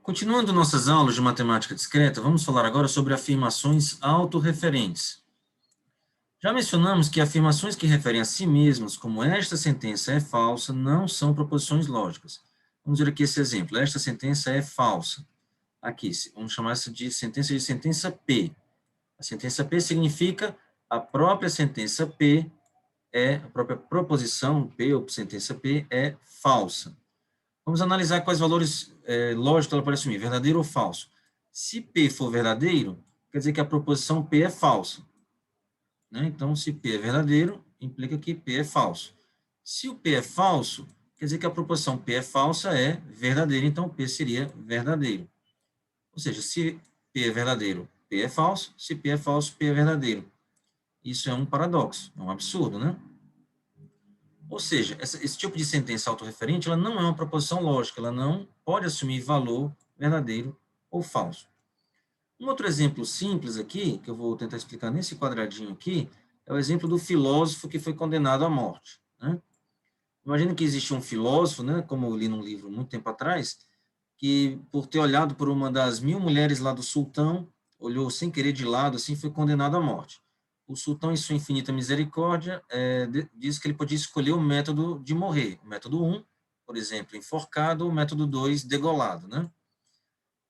Continuando nossas aulas de matemática discreta, vamos falar agora sobre afirmações autorreferentes. Já mencionamos que afirmações que referem a si mesmas, como esta sentença é falsa, não são proposições lógicas. Vamos ver aqui esse exemplo. Esta sentença é falsa. Aqui, vamos chamar essa de sentença P. A sentença P significa a própria sentença P a própria proposição P ou sentença P é falsa. Vamos analisar quais valores lógicos ela pode assumir, verdadeiro ou falso. Se P for verdadeiro, quer dizer que a proposição P é falsa. Né? Então, se P é verdadeiro, implica que P é falso. Se o P é falso, quer dizer que a proposição P é falsa é verdadeira, então P seria verdadeiro. Ou seja, se P é verdadeiro, P é falso. Se P é falso, P é verdadeiro. Isso é um paradoxo, é um absurdo, né? Ou seja, esse tipo de sentença autorreferente, ela não é uma proposição lógica, ela não pode assumir valor verdadeiro ou falso. Um outro exemplo simples aqui, que eu vou tentar explicar nesse quadradinho aqui, é o exemplo do filósofo que foi condenado à morte. Né? Imagina que existe um filósofo, né, como eu li num livro muito tempo atrás, que por ter olhado por uma das 1000 mulheres lá do sultão, olhou sem querer de lado, assim, foi condenado à morte. O sultão, em sua infinita misericórdia, diz que ele podia escolher o método de morrer. O método 1, por exemplo, enforcado, ou o método 2, degolado, né?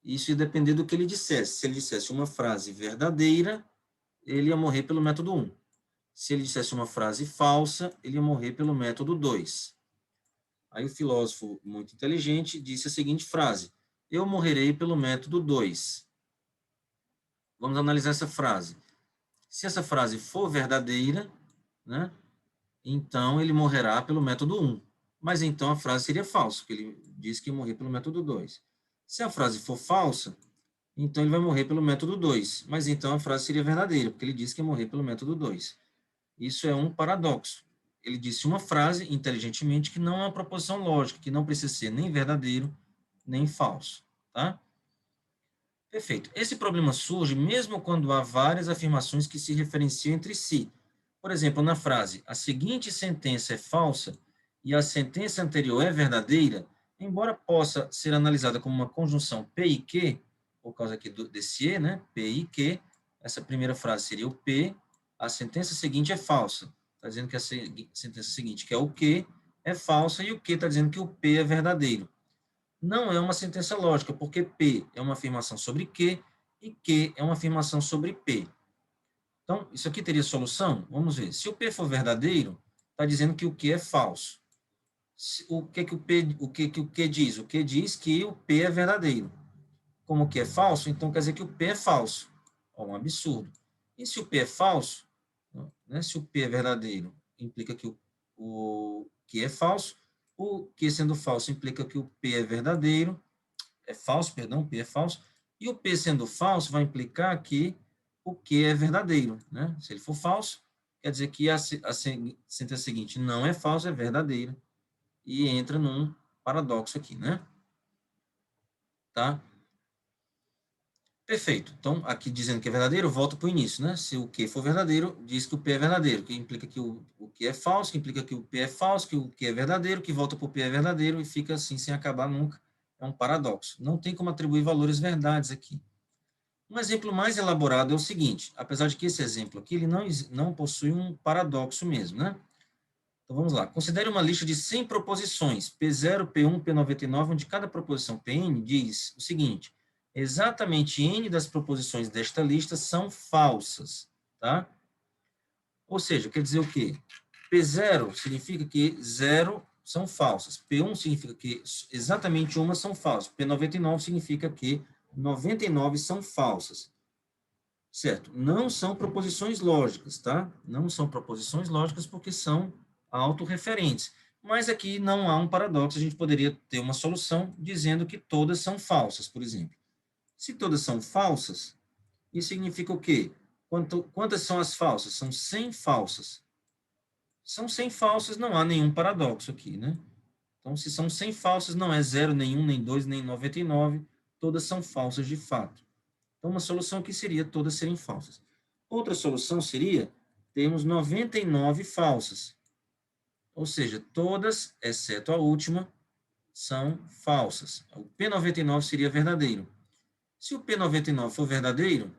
Isso ia depender do que ele dissesse. Se ele dissesse uma frase verdadeira, ele ia morrer pelo método 1. Se ele dissesse uma frase falsa, ele ia morrer pelo método 2. Aí o filósofo, muito inteligente, disse a seguinte frase: eu morrerei pelo método 2. Vamos analisar essa frase. Se essa frase for verdadeira, né, então ele morrerá pelo método 1. Mas então a frase seria falsa, porque ele disse que ia morrer pelo método 2. Se a frase for falsa, então ele vai morrer pelo método 2. Mas então a frase seria verdadeira, porque ele disse que ia morrer pelo método 2. Isso é um paradoxo. Ele disse uma frase, inteligentemente, que não é uma proposição lógica, que não precisa ser nem verdadeiro, nem falso. Tá? Perfeito. Esse problema surge mesmo quando há várias afirmações que se referenciam entre si. Por exemplo, na frase, a seguinte sentença é falsa e a sentença anterior é verdadeira, embora possa ser analisada como uma conjunção P e Q, por causa aqui desse E, né? P e Q, essa primeira frase seria o P, a sentença seguinte é falsa. Está dizendo que a sentença seguinte, que é o Q, é falsa, e o Q está dizendo que o P é verdadeiro. Não é uma sentença lógica, porque P é uma afirmação sobre Q e Q é uma afirmação sobre P. Então, isso aqui teria solução? Vamos ver. Se o P for verdadeiro, está dizendo que o Q é falso. O que que o Q diz? O Q diz que o P é verdadeiro. Como o Q é falso, então quer dizer que o P é falso. É um absurdo. E se o P é falso, né, se o P é verdadeiro, implica que o Q é falso. O Q sendo falso implica que o P é verdadeiro. É falso, perdão, P é falso. E o P sendo falso vai implicar que o Q é verdadeiro, né? Se ele for falso, quer dizer que a sentença seguinte não é falsa, é verdadeira. E entra num paradoxo aqui, né? Tá? Perfeito. Então, aqui dizendo que é verdadeiro, volta para o início, né? Se o Q for verdadeiro, diz que o P é verdadeiro, que implica que o Q é falso, que implica que o P é falso, que o Q é verdadeiro, que volta para o P é verdadeiro e fica assim sem acabar nunca. É um paradoxo. Não tem como atribuir valores verdades aqui. Um exemplo mais elaborado é o seguinte, apesar de que esse exemplo aqui ele não possui um paradoxo mesmo, né? Então vamos lá. Considere uma lista de 100 proposições, P0, P1, P99, onde cada proposição Pn diz o seguinte: exatamente N das proposições desta lista são falsas, tá? Ou seja, quer dizer o quê? P0 significa que 0 são falsas. P1 significa que exatamente uma são falsas. P99 significa que 99 são falsas. Certo? Não são proposições lógicas, tá? Não são proposições lógicas porque são autorreferentes. Mas aqui não há um paradoxo, a gente poderia ter uma solução dizendo que todas são falsas, por exemplo. Se todas são falsas, isso significa o quê? Quantas são as falsas? São 100 falsas. São 100 falsas, não há nenhum paradoxo aqui, né? Então, se são 100 falsas, não é 0, nem 1, nem 2, nem 99, todas são falsas de fato. Então, uma solução aqui seria todas serem falsas. Outra solução seria termos 99 falsas. Ou seja, todas, exceto a última, são falsas. O P99 seria verdadeiro. Se o P99 for verdadeiro,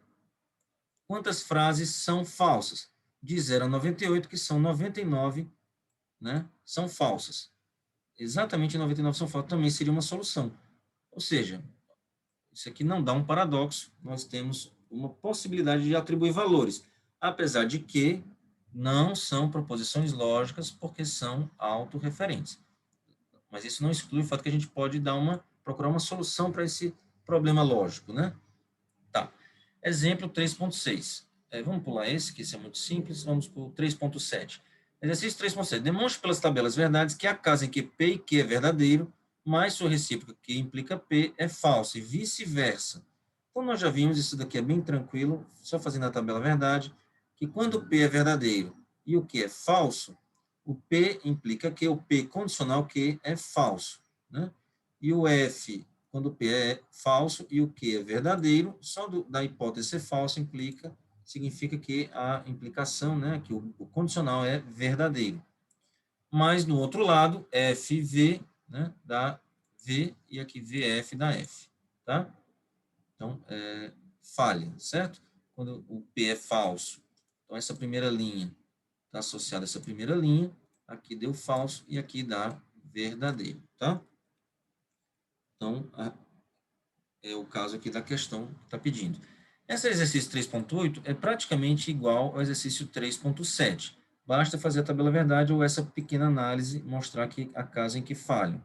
quantas frases são falsas? De 0 a 98, que são 99, né, são falsas. Exatamente 99 são falsas, também seria uma solução. Ou seja, isso aqui não dá um paradoxo, nós temos uma possibilidade de atribuir valores, apesar de que não são proposições lógicas, porque são autorreferentes. Mas isso não exclui o fato que a gente pode procurar uma solução para esse problema lógico, né? Tá. Exemplo 3.6. Vamos pular esse, que esse é muito simples. Vamos para o 3.7. Exercício 3.7. Demonstre pelas tabelas verdades que a casa em que P e Q é verdadeiro, mais sua recíproca, que implica P, é falsa, e vice-versa. Então, nós já vimos, isso daqui é bem tranquilo, só fazendo a tabela verdade, que quando P é verdadeiro e o Q é falso, o P implica que o P condicional Q é falso, né? E o F, quando o P é falso e o Q é verdadeiro, só da hipótese ser falso significa que a implicação, né, que o condicional é verdadeiro. Mas, no outro lado, FV, né, dá V, e aqui VF dá F, tá? Então, falha, certo? Quando o P é falso, então essa primeira linha está associada a essa primeira linha, aqui deu falso e aqui dá verdadeiro, tá? Então, é o caso aqui da questão que está pedindo. Esse exercício 3.8 é praticamente igual ao exercício 3.7. Basta fazer a tabela verdade ou essa pequena análise mostrar que a casa em que falham.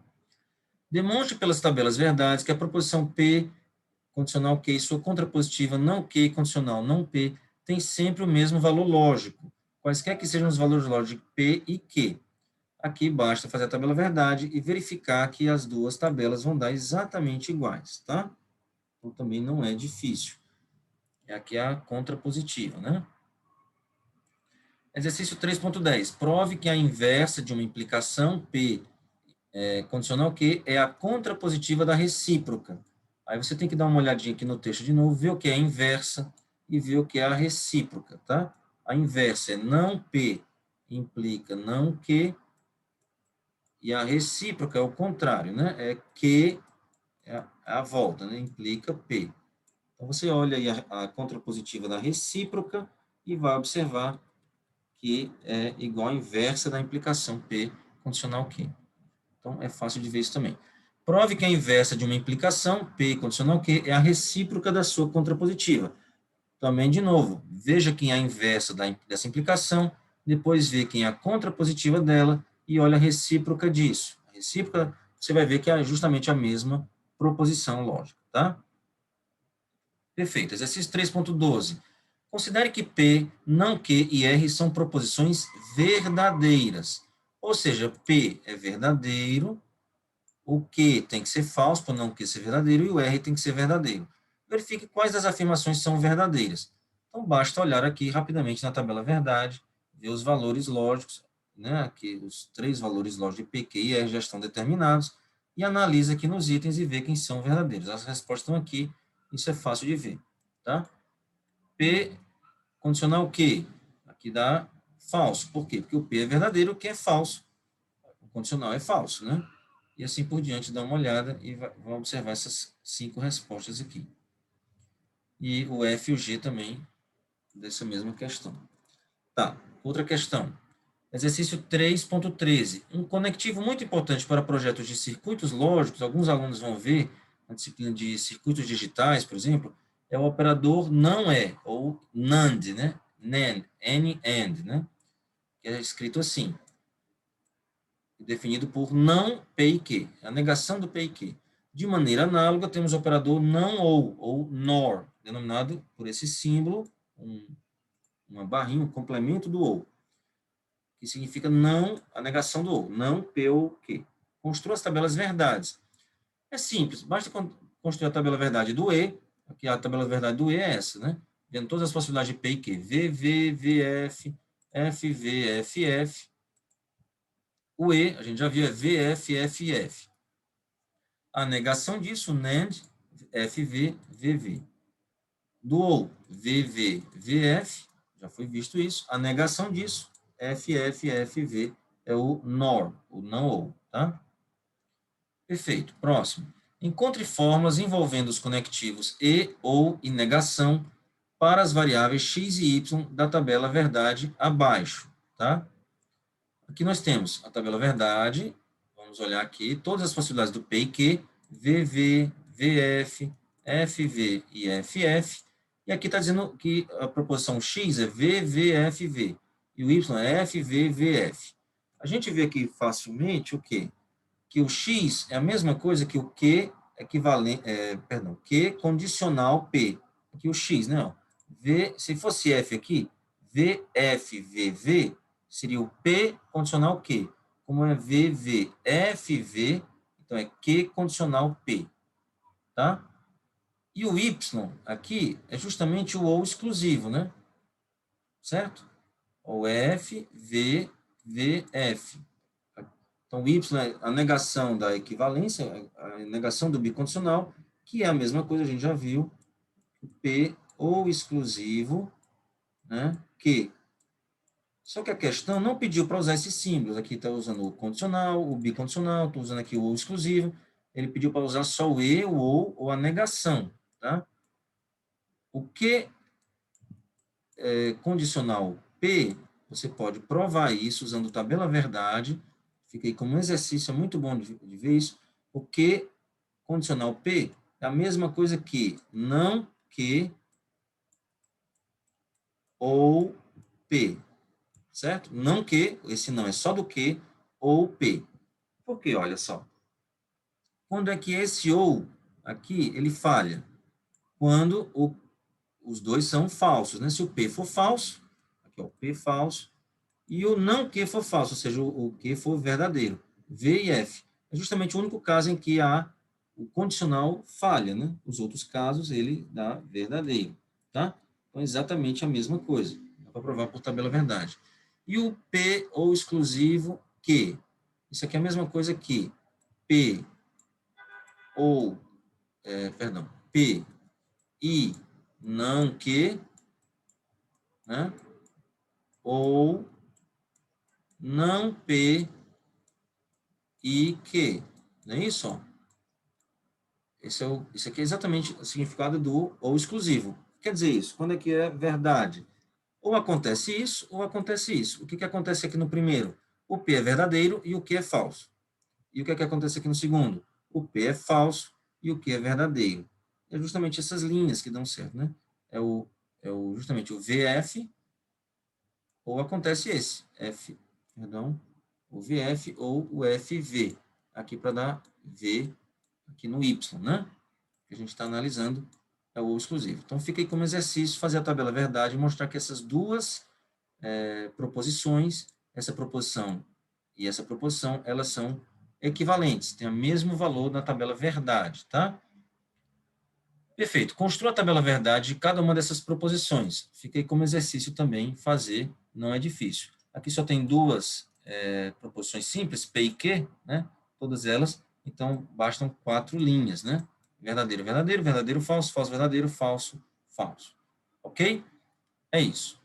Demonstre pelas tabelas verdades que a proposição P, condicional Q, e sua contrapositiva não Q, condicional não P, tem sempre o mesmo valor lógico, quaisquer que sejam os valores lógicos P e Q. Aqui basta fazer a tabela verdade e verificar que as duas tabelas vão dar exatamente iguais, tá? Então, também não é difícil. Aqui é a contrapositiva, né? Exercício 3.10. Prove que a inversa de uma implicação P condicional Q é a contrapositiva da recíproca. Aí você tem que dar uma olhadinha aqui no texto de novo, ver o que é a inversa e ver o que é a recíproca, tá? A inversa é não P implica não Q, e a recíproca é o contrário, né? É Q, é a volta, né? Implica P. Então, você olha aí a contrapositiva da recíproca e vai observar que é igual à inversa da implicação P condicional Q. Então, é fácil de ver isso também. Prove que a inversa de uma implicação, P condicional Q, é a recíproca da sua contrapositiva. Também, de novo, veja quem é a inversa dessa implicação, depois vê quem é a contrapositiva dela e olha a recíproca disso. A recíproca, você vai ver que é justamente a mesma proposição lógica, tá? Perfeito. Exercício 3.12. Considere que P, não Q e R são proposições verdadeiras. Ou seja, P é verdadeiro, o Q tem que ser falso, para não Q ser verdadeiro, e o R tem que ser verdadeiro. Verifique quais das afirmações são verdadeiras. Então, basta olhar aqui rapidamente na tabela verdade, ver os valores lógicos, né? Aqui os 3 valores lógicos de P, Q e R já estão determinados, e analisa aqui nos itens e vê quem são verdadeiros. As respostas estão aqui, isso é fácil de ver, tá? P condicional Q, aqui dá falso. Por quê? Porque o P é verdadeiro, o Q é falso. O condicional é falso, né? E assim por diante, dá uma olhada e vão observar essas 5 respostas aqui. E o F e o G também, dessa mesma questão. Tá, outra questão. Exercício 3.13. Um conectivo muito importante para projetos de circuitos lógicos, alguns alunos vão ver, na disciplina de circuitos digitais, por exemplo, é o operador não é, ou NAND, né? NAND, N-AND, né? Que é escrito assim, definido por não P e Q, a negação do P e Q. De maneira análoga, temos o operador não ou NOR, denominado por esse símbolo, uma barrinha, um complemento do ou, que significa não, a negação do ou, não P ou Q. Construa as tabelas verdades. É simples, basta construir a tabela verdade do E, aqui a tabela verdade do E é essa, né? Vendo todas as possibilidades de P e Q, VV, VF, FV, FF. O E, a gente já viu, é VF, FF. A negação disso, NAND, FV, VV. Do OU, VV, VF, já foi visto isso. A negação disso, FF, FV, é o NOR, o não OU, tá? Perfeito. Próximo. Encontre fórmulas envolvendo os conectivos e ou e negação para as variáveis x e y da tabela verdade abaixo, tá? Aqui nós temos a tabela verdade, vamos olhar aqui, todas as possibilidades do P e Q, VV, VF, FV e FF, e aqui está dizendo que a proposição X é VVFV, e o Y é FVVF. A gente vê aqui facilmente o quê? Que o X é a mesma coisa que o Q equivalente, Q condicional P. Aqui o X, né? Ó. V, se fosse F aqui, VFVV seria o P condicional Q. Como é VVFV, então é Q condicional P. Tá? E o Y aqui é justamente o ou exclusivo, né? Certo? Ou F, V, VF. Então, o Y é a negação da equivalência, a negação do bicondicional, que é a mesma coisa, a gente já viu, P ou exclusivo, né, que. Só que a questão não pediu para usar esses símbolos. Aqui está usando o condicional, o bicondicional, estou usando aqui o ou exclusivo. Ele pediu para usar só o e, o ou a negação. Tá? O que é condicional P, você pode provar isso usando tabela verdade. Fica aí como um exercício, é muito bom de ver isso. O que condicional P é a mesma coisa que não que ou P, certo? Não que, esse não é só do que ou P. Por quê? Olha só. Quando é que esse ou aqui, ele falha? Quando os dois são falsos, né? Se o P for falso, aqui é o P falso, e o não que for falso, ou seja, o que for verdadeiro. V e F. É justamente o único caso em que o condicional falha, né? Os outros casos, ele dá verdadeiro, tá? Então, é exatamente a mesma coisa. Dá para provar por tabela verdade. E o P ou exclusivo que? Isso aqui é a mesma coisa que P ou, P e não que, né? Ou não P e que. Não é isso? Ó? Isso aqui é exatamente o significado do ou exclusivo. Quer dizer isso, quando é que é verdade? Ou acontece isso, ou acontece isso. O que acontece aqui no primeiro? O P é verdadeiro e o Q é falso. E o que acontece aqui no segundo? O P é falso e o Q é verdadeiro. É justamente essas linhas que dão certo, né? Justamente o VF, ou acontece esse, o VF ou o FV, aqui para dar V aqui no Y, né? Que a gente está analisando é o ou exclusivo. Então, fica aí como exercício fazer a tabela verdade e mostrar que essas duas proposições, essa proposição e essa proposição, elas são equivalentes, têm o mesmo valor na tabela verdade, tá? Perfeito. Construa a tabela verdade de cada uma dessas proposições. Fica aí como exercício também fazer, não é difícil. Aqui só tem duas proposições simples, P e Q, né? Todas elas, então bastam 4 linhas, né? Verdadeiro, verdadeiro, verdadeiro, falso, falso, verdadeiro, falso, falso. Ok? É isso.